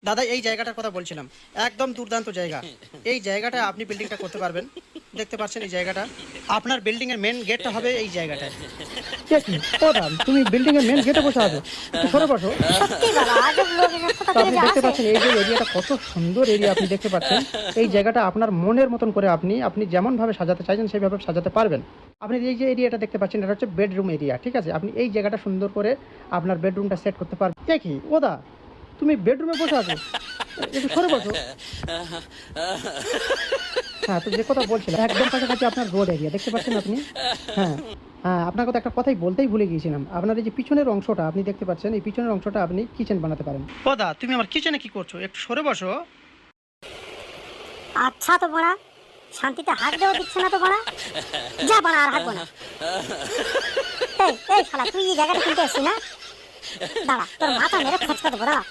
দাদা এই জায়গাটার কথা বলছিলাম, একদম দুর্দান্ত জায়গা। এই জায়গাটা আপনি বিল্ডিংটা করতে পারবেন। দেখতে পাচ্ছেন এই জায়গাটা, আপনার বিল্ডিং এর মেন গেটটা হবে এই জায়গাটায়। কি ওটা তুমি বিল্ডিং এর মেন গেটে বসে আছো, একটু সরে বসো। সত্যি বাবা, আজব লোক এসব কোথা তো থেকে আপনি যে দেখতে আসে। পাচ্ছেন এই যে এরিয়াটা কত সুন্দর এরিয়া, আপনি দেখতে পাচ্ছেন এই জায়গাটা আপনার মনের মতন করে আপনি যেমন ভাবে সাজাতে চাইছেন সেইভাবে সাজাতে পারবেন। আপনি এই যে এরিয়াটা দেখতে পাচ্ছেন এটা হচ্ছে বেডরুম এরিয়া, ঠিক আছে? আপনি এই জায়গাটা সুন্দর করে আপনার বেডরুমটা সেট করতে পারবেন। দেখি ওদা তুমি বেডরুমে বসে আছো, একটু সরে বসো। হ্যাঁ, তো যে কথা বলছিলাম একদম কাছাকাছি আপনার রোড এরিয়া দেখতে পাচ্ছেন আপনি। হ্যাঁ, হ্যাঁ, আপনাকে তো একটা কথাই বলতেই ভুলে গিয়েছিলাম। আপনার এই যে পিছনের অংশটা আপনি দেখতে পাচ্ছেন, এই পিছনের অংশটা আপনি কিচেন বানাতে পারেন। ওদা তুমি আমার কিচেনে কি করছো, একটু সরে বসো। আচ্ছা তো বড়া, শান্তিতে হাঁকতেও দিচ্ছে না তো বড়া। যা বড়া, আর হাঁকবো না। এই এই শালা, তুই এই জায়গাটা কিনতে এসছিস না? দাঁড়া, তোর মাথা মেরে খোঁজ করে দেবো, দাঁড়া।